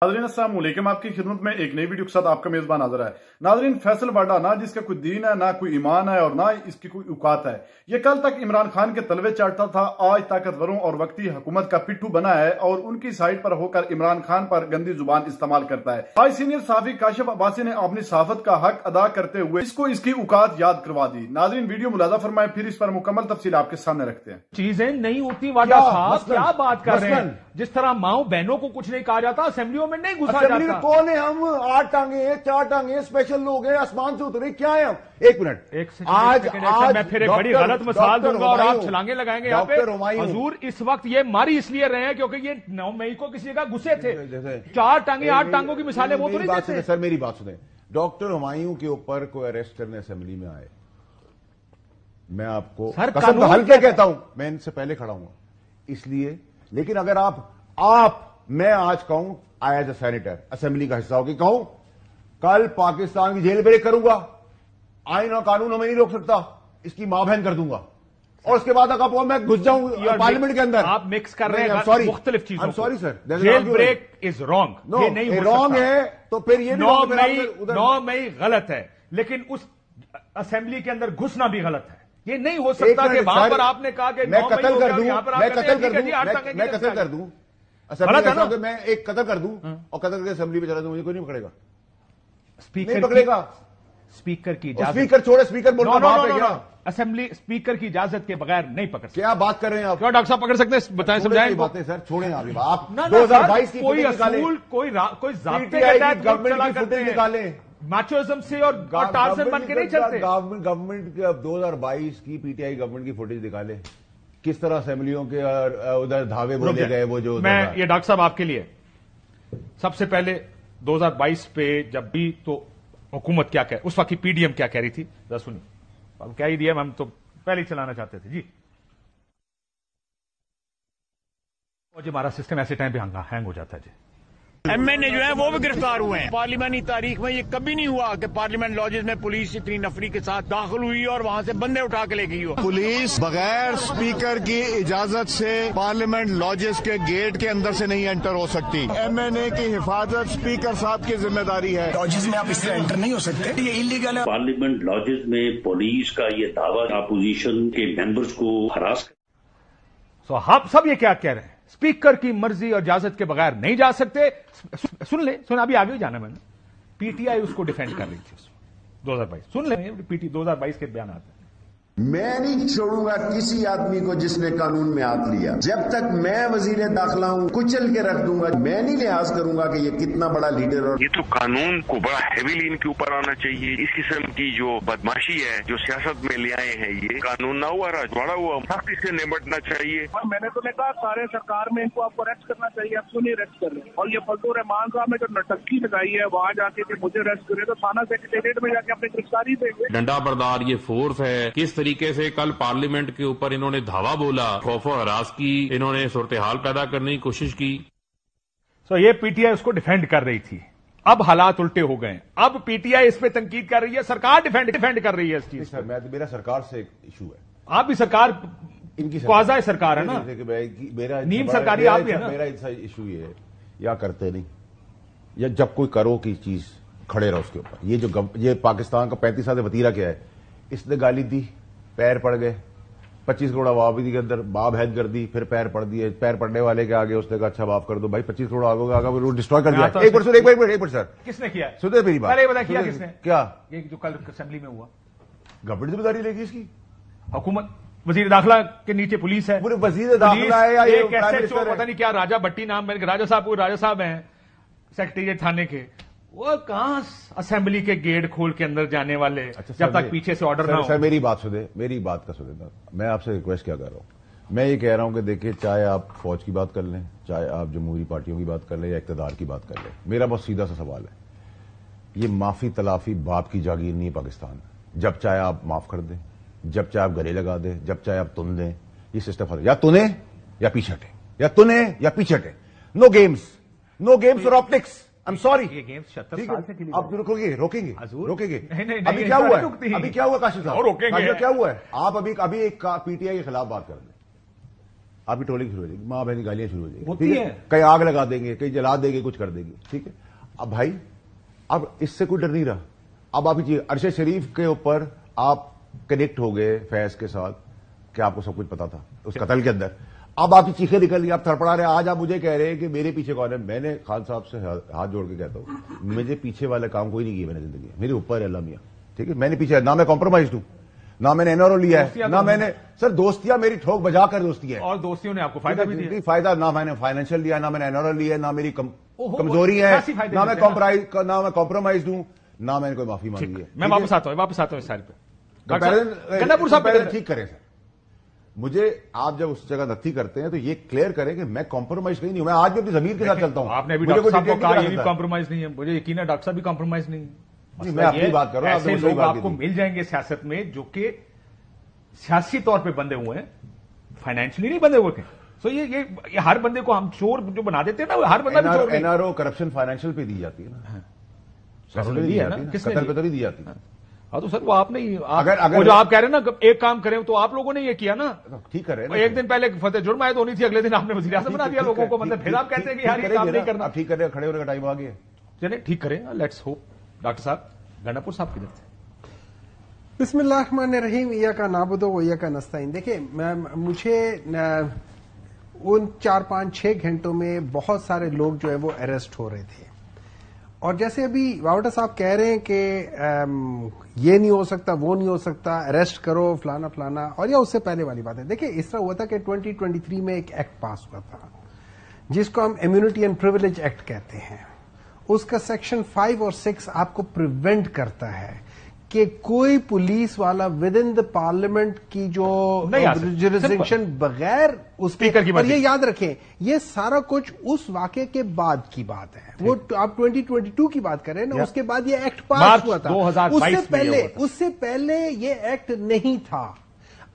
नाज़रीन अस्सलाम वालेकुम, आपकी खिदमत में एक नई वीडियो के साथ आपका मेजबान हाजिर है। नाज़रीन, फैसल वाडा ना जिसका कोई दीन है, ना कोई ईमान है और ना इसकी कोई औकात है। ये कल तक इमरान खान के तलवे चाटता था, आज ताकतवरों और वक्ती हुकूमत का पिट्ठू बना है और उनकी साइड पर होकर इमरान खान पर गंदी जुबान इस्तेमाल करता है। आज सीनियर सहाफी काशिफ अब्बासी ने अपनी सहाफत का हक अदा करते हुए इसको इसकी औकात याद करवा दी। नाज़रीन, वीडियो मुलाजा फरमाए, फिर इस पर मुकम्मल तफसील आपके सामने रखते हैं। चीजें नहीं होती वादा साहब, क्या बात कर रहे हैं? जिस तरह माओ बहनों को कुछ नहीं कहा जाता, असेंबलियों में नहीं घुसा जाता। कौन है हम? 8 टांगे हैं, 4 टांगे हैं, स्पेशल लोग हैं, आसमान से उतरे, क्या है हम? एक मिनट, आज मैं फिर एक बड़ी गलत मिसाल दूंगा और आप छलांगे लगाएंगे यहाँ पे। हुजूर इस वक्त ये मारी इसलिए रहे हैं क्योंकि ये 9 मई को किसी का गुस्से थे। 4 टांगे 8 टांगों की मिसालें वो तो नहीं देते। सर मेरी बात सुने, डॉक्टर हुमायूं के ऊपर कोई अरेस्ट करने असेंबली में आए, मैं आपको कसम हल्के कहता हूं, मैं इनसे पहले खड़ा हूं इसलिए। लेकिन अगर मैं आज कहूं I as a senator assembly का हिस्सा होगी, कहूं कल पाकिस्तान की जेल ब्रेक करूंगा, आईन और कानून हमें नहीं रोक सकता, इसकी मां बहन कर दूंगा, और उसके बाद अगर मैं घुस जाऊं पार्लियामेंट के अंदर। आप मिक्स कर रहे हैं मुख्तलिफ चीजों। I am sorry sir, jail break is wrong. ये नहीं रॉन्ग है तो फिर ये 9 मई गलत है, लेकिन उस असेंबली के अंदर घुसना भी गलत है। ये नहीं हो सकता कि वहां पर आपने कहा कि मैं कत्ल कर दूं, मैं कत्ल कर दूं, गलत है ना? मैं एक कत्ल कर दूं और कत्ल करके असेंबली में चला दूं, मुझे कोई नहीं पकड़ेगा। स्पीकर नहीं पकड़ेगा। स्पीकर की इजाजत, स्पीकर छोड़े, स्पीकर बोलना बात है क्या? असेंबली स्पीकर की इजाजत के बगैर नहीं पकड़ सकते। क्या बात कर रहे हैं आप? क्यों डॉक्टर साहब पकड़ सकते हैं? बताएं, समझाएं बातें सर, छोड़ें आप 2022 की कोई असूल, कोई जाब्ते के तहत गवर्नमेंट की फुटेज निकाले, मैचोइज्म से और टार्जन बन के नहीं चलते। गवर्नमेंट के 2022 की पीटीआई गवर्नमेंट की फुटेज निकाले, किस तरह असेंबलियों के उधर धावे बोले गए। वो जो मैं ये डॉक्टर साहब आपके लिए सबसे पहले 2022 पे जब भी तो हुकूमत क्या कह, उस वक्त की पीडीएम क्या कह रही थी जरा सुनिए। अब क्या ही दिया, हम तो पहले ही चलाना चाहते थे जी। और जो हमारा सिस्टम ऐसे टाइम पे हैंग हो जाता है जी। एमएनए जो है वो भी गिरफ्तार हुए हैं। पार्लियामानी तारीख में ये कभी नहीं हुआ कि पार्लियामेंट लॉजेस में पुलिस इतनी नफरी के साथ दाखिल हुई और वहां से बंदे उठा के ले गई हो। पुलिस बगैर स्पीकर की इजाजत से पार्लियामेंट लॉजेस के गेट के अंदर से नहीं एंटर हो सकती। एमएनए की हिफाजत स्पीकर साहब की जिम्मेदारी है। लॉजेस में आप इससे एंटर नहीं हो सकते, ये इलीगल है। पार्लियामेंट लॉजेस में पुलिस का ये दावा अपोजिशन के मेंबर्स को हरास तो आप सब ये क्या कह रहे हैं? स्पीकर की मर्जी और इजाजत के बगैर नहीं जा सकते। सुन अभी आगे भी जाना मैंने। पीटीआई उसको डिफेंड कर रही थी 2022। सुन ले, 2022 के बयान आते हैं। मैं नहीं छोड़ूंगा किसी आदमी को जिसने कानून में हाथ लिया। जब तक मैं वजीर दाखिला हूं कुचल के रख दूंगा। मैं नहीं लिहाज करूंगा कि ये कितना बड़ा लीडर। और ये तो कानून को बड़ा हैवीली इनके ऊपर आना चाहिए। इस किस्म की जो बदमाशी है जो सियासत में ले आए हैं, ये कानून ना हुआ राजवाड़ा हुआ, सख्ती से निपटना चाहिए। और मैंने तो नहीं कहा सारे सरकार में इनको आपको अरेस्ट करना चाहिए, आप क्यों नहीं अरेस्ट कर रहे? और ये फजलुर रहमान साहब ने जो नटक्की लगाई है वहां जाके कि मुझे अरेस्ट करे, तो थाना सेक्रेटेरिएट में जाके अपनी गिरफ्तारी देंगे। डंडा बरदार ये फोर्स है। किस तरीके से कल पार्लियामेंट के ऊपर इन्होंने धावा बोला, खौफ और हरास की, इन्होंने सूरत हाल पैदा करने की कोशिश की। ये पीटीआई उसको डिफेंड कर रही थी। अब हालात उल्टे हो गए। अब पीटीआई इस पे तंकीद कर रही है, सरकार डिफेंड कर रही है इस चीज पर। मेरा सरकार से इशू है। आप भी सरकार, इनकी क्वाज़ा सरकार है ना, मेरा नीम सरकारी आप भी है ना। मेरा इशू ये है, या करते नहीं, या जब कोई करो की चीज खड़े रहो उसके ऊपर। ये पाकिस्तान का 35 साल से वतीरा क्या है? इसने गाली दी, पैर पड़ गए, 25 करोड़ आबादी के अंदर बाब हैद कर दी, फिर पैर पड़ दिए। पैर पड़ने वाले के आगे उसने कहा अच्छा माफ कर दो भाई, 25 करोड़ आगे डिस्ट्रॉय कर दिया। एक मिनट सर, किसने किया? सुनिए मेरी बात, पता किया किसने? क्या ये जो कल असेंबली में हुआ? गवर्नमेंट जिम्मेदारी लेगी इसकी। हुकूमत, वजीर दाखिला के नीचे पुलिस है। पूरे वजीर दाखिला है या ये पता नहीं क्या राजा भट्टी नाम, राजा साहब हैं सेक्रेटेरिएट थाने के। वो कहां असेंबली के गेट खोल के अंदर जाने वाले, जब तक पीछे से ऑर्डर ना हो। सर मेरी बात सुने, मेरी बात का सुने। मैं आपसे रिक्वेस्ट क्या कर रहा हूं? मैं ये कह रहा हूं कि देखिए, चाहे आप फौज की बात कर लें, चाहे आप जमहूरी पार्टियों की बात कर लें या इक़्तिदार की बात कर लें, मेरा बहुत सीधा सा सवाल है, ये माफी तलाफी बाप की जागीर नहीं है पाकिस्तान। जब चाहे आप माफ कर दें, जब चाहे आप गले लगा दें, जब चाहे आप तुन दें, ये सिस्टम या तुने या पीछे हटे, या तुने या पीछे हटे। नो गेम्स और ऑप्टिक्स। I'm sorry, ये गेम्स 70 साल से खेली। आप रोकेंगे? नहीं, अभी क्या हुआ है? अभी क्या हुआ काशिफ साहब? रोकेंगे? क्या हुआ है? आप अभी एक पीटीआई के खिलाफ बात कर रहे हैं। आपकी ट्रोलिंग शुरू हो जाएगी, माँ बहनी गालियां शुरू हो जाएगी, होती ठीक है। कहीं आग लगा देंगे, कहीं जला देंगे, कुछ कर देंगे, ठीक है। अब भाई अब इससे कोई डर नहीं रहा। अब आप अरशद शरीफ के ऊपर आप कनेक्ट हो गए फैज के साथ कि आपको सब कुछ पता था उस कत्ल के अंदर। अब आपकी चीखें निकल गई, आप थड़पड़ा रहे हैं। आज आप मुझे कह रहे हैं कि मेरे पीछे कौन है। मैंने खान साहब से हाथ जोड़ के कहता हूं, मुझे पीछे वाला काम कोई नहीं किया मैंने जिंदगी में, मेरे ऊपर है अल्लाह मियां, ठीक है। मैंने पीछे ना मैं कॉम्प्रोमाइज हूं, ना मैंने एनआरओ लिया है, ना मैंने सर दोस्तियां मेरी ठोक बजा कर दोस्ती है, और दोस्तियों ने आपको फायदा भी दिया। फायदा ना मैंने फाइनेंशियल लिया, ना मैंने एनआरओ लिया, ना मेरी कमजोरी है, ना मैं कॉम्प्रोमाइज हूं, ना मैंने कोई माफी मांगी है। मैं वापस आता हूं इस साइड पे। गंडापुर साहब ठीक करें सर, मुझे आप जब उस जगह नत्थी करते हैं तो ये क्लियर करें कि मैं कॉम्प्रोमाइज कहीं नहीं हूं, मैं आज भी अपनी जमीर के साथ चलता हूं। आपने अभी डॉक्टर साहब को कहा ये भी कॉम्प्रोमाइज नहीं है, मुझे यकीन है डॉक्टर साहब भी कॉम्प्रोमाइज नहीं है। मैं अपनी बात कर रहा हूं, ऐसे लोग आपको मिल जाएंगे सियासत में जो कि सियासी तौर पे बंधे हुए हैं, फाइनेंशियली नहीं बंधे हुए। तो ये हर बंदे को हम चोर जो बना देते हैं ना, हर बंदा भी चोर। एनआरओ करप्शन फाइनेंशियल पे दी जाती है ना, कत्ल पे तो नहीं दी जाती। हाँ तो सर वो आप नहीं, अगर वो जो आप कह रहे हैं ना एक काम करें, तो आप लोगों ने ये किया ना, ठीक कर रहे हैं। एक दिन पहले फतेह जुर्म आयत होनी थी, अगले दिन आपने वज़ीर आज़म बना दिया लोगों को, मतलब फिर आप कहते हैं कि यार ये काम नहीं करना। ठीक कर रहे हैं, खड़े होने का टाइम आ गया, चलिए ठीक करें, लेट्स होप। डॉक्टर साहब गंडापुर साहब किधर थे? बिस्मिल्लाहिर्रहमानिर्रहीम, इय्याका नाबुदु व इय्याका नस्तईन। देखिए मुझे उन 4-5-6 घंटों में बहुत सारे लोग जो है वो अरेस्ट हो रहे थे, और जैसे अभी वावटा साहब कह रहे हैं कि ये नहीं हो सकता, वो नहीं हो सकता, अरेस्ट करो फलाना फलाना, और या उससे पहले वाली बात है। देखिए इस तरह हुआ था कि 2023 में एक एक्ट पास हुआ था जिसको हम इम्यूनिटी एंड प्रिविलेज एक्ट कहते हैं। उसका सेक्शन 5 और 6 आपको प्रिवेंट करता है कि कोई पुलिस वाला विद इन द पार्लियामेंट की जो जुरिसडिक्शन बगैर उसके, और ये याद रखें ये सारा कुछ उस वाकये के बाद की बात है, वो आप 2022 की बात कर रहे हैं ना, उसके बाद ये एक्ट पास हुआ था। उससे पहले ये एक्ट नहीं था,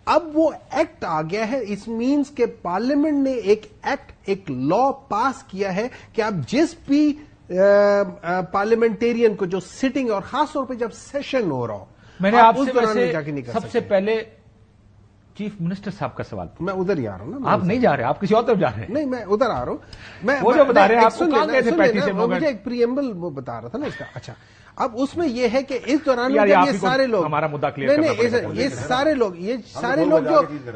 अब वो एक्ट आ गया है। इस मीन्स के पार्लियामेंट ने एक एक्ट, एक लॉ पास किया है कि आप जिस भी पार्लियामेंटेरियन को जो सिटिंग, और खासतौर पे जब सेशन हो रहा हो, मैंने आपसे सबसे पहले चीफ मिनिस्टर साहब का सवाल, मैं उधर ही आ रहा हूं ना। आप नहीं जा रहे, आप किसी और तरफ जा रहे हैं। नहीं, मैं उधर आ रहा हूं। मैं वो जो बता रहे हैं आपको कहां गए थे पैटी से, मुझे एक प्रीएम्बल वो बता रहा था ना इसका। अच्छा, अब उसमें ये है कि इस दौरान में ये सारे लोग, हमारा मुद्दा क्लियर नहीं,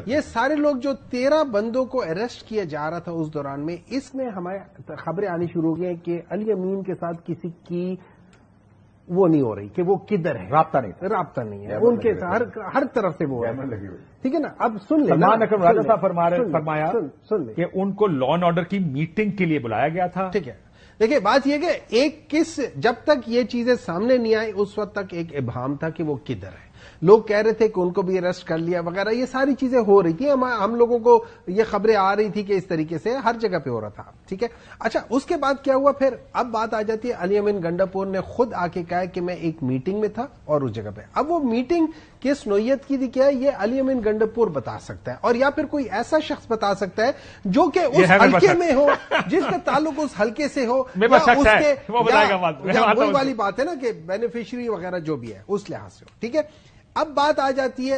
ये सारे लोग जो 13 बंदों को अरेस्ट किया जा रहा था उस दौरान में, इसमें हमारे खबरें आनी शुरू हो गई कि अली अमीन के साथ किसी की वो नहीं हो रही कि वो किधर है, राब्ता नहीं है उनके हर तरफ से वो है, ठीक है ना। अब सुन ले, सलमान अकरम राजा साहब फरमाया कि उनको लॉ एंड ऑर्डर की मीटिंग के लिए बुलाया गया था, ठीक है। देखिए बात यह कि जब तक ये चीजें सामने नहीं आई उस वक्त तक एक इब्हाम था कि वो किधर है। लोग कह रहे थे कि उनको भी अरेस्ट कर लिया वगैरह, ये सारी चीजें हो रही थी, हम लोगों को ये खबरें आ रही थी कि इस तरीके से हर जगह पे हो रहा था, ठीक है। अच्छा, उसके बाद क्या हुआ फिर? अब बात आ जाती है, अली अमीन गंडापुर ने खुद आके कहा कि मैं एक मीटिंग में था और उस जगह पे। अब वो मीटिंग किस नोयत की थी, क्या है ये अली अमीन गंडापुर बता सकता है, और या फिर कोई ऐसा शख्स बता सकता है जो कि उस हल्के में हो, जिसका ताल्लुक उस हल्के से हो, वही वाली बात है ना कि बेनिफिशियरी वगैरह जो भी है उस लिहाज से हो, ठीक है। अब बात आ जाती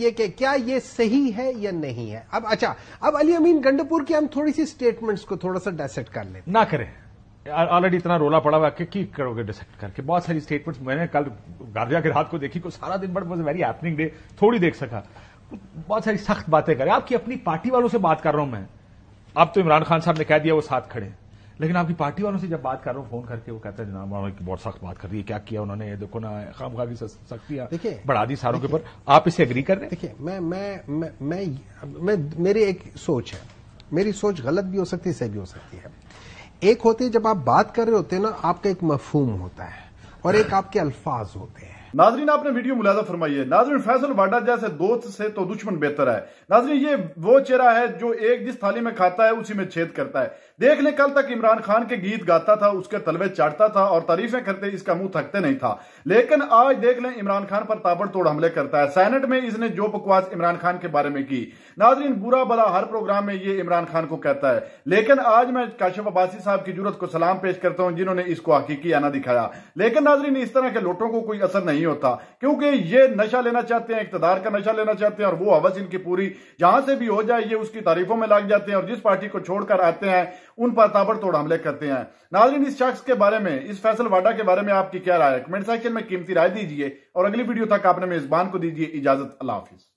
है कि क्या ये सही है या नहीं है। अब अच्छा, अब अली अमीन गंडापुर की हम थोड़ी सी स्टेटमेंट्स को थोड़ा सा डायसेक्ट कर लें। ना करें, ऑलरेडी इतना रोला पड़ा हुआ कि की करोगे डायसेक्ट करके। बहुत सारी स्टेटमेंट्स मैंने कल गार्जिया की रात को देखी, को सारा दिन but was very happening day, थोड़ी देख सका। बहुत सारी सख्त बातें करें, आपकी अपनी पार्टी वालों से बात कर रहा हूं मैं। अब तो इमरान खान साहब ने कह दिया वो साथ खड़े, लेकिन आपकी पार्टी वालों से जब बात कर रहा हूं फोन करके, वो कहते हैं जनाब उन्होंने बहुत सख्त बात कर दी है, क्या किया उन्होंने, ये देखो ना खामखा की सख्तियां बढ़ा दी सारों के ऊपर। आप इससे एग्री कर रहे हैं? देखिए मेरी एक सोच है, मेरी सोच गलत भी हो सकती है, सही भी हो सकती है। एक होती है जब आप बात कर रहे होते हैं ना, आपका एक मफहूम होता है और एक आपके अल्फाज होते हैं। नाजरीन आपने वीडियो मुलाजा फरमाई है। नाजरीन फैसल वाडा जैसे दोस्त से तो दुश्मन बेहतर है। नाजरीन ये वो चेहरा है जो एक जिस थाली में खाता है उसी में छेद करता है। देख लें, कल तक इमरान खान के गीत गाता था, उसके तलवे चाटता था और तारीफें करते इसका मुंह थकते नहीं था, लेकिन आज देख लें इमरान खान पर ताबड़तोड़ हमले करता है। सेनेट में इसने जो बकवास इमरान खान के बारे में की, नाजरीन बुरा भला हर प्रोग्राम में ये इमरान खान को कहता है, लेकिन आज मैं काशिफ अब्बासी साहब की जुर्रत को सलाम पेश करता हूं जिन्होंने इसको हकीकी आना दिखाया। लेकिन नाजरीन इस तरह के लोटों को कोई असर नहीं नहीं होता, क्योंकि ये नशा लेना चाहते हैं, इक्तदार का नशा लेना चाहते हैं, और वो हवस इनकी पूरी जहां से भी हो जाए ये उसकी तारीफों में लग जाते हैं, और जिस पार्टी को छोड़कर आते हैं उन पर ताबड़तोड़ हमले करते हैं। नाज़रीन, इस शख्स के बारे में, इस फैसल वाडा के बारे में आपकी क्या राय है? कमेंट सेक्शन में कीमती राय दीजिए, और अगली वीडियो तक आपने मेजबान को दीजिए इजाजत। अल्लाह हाफिज।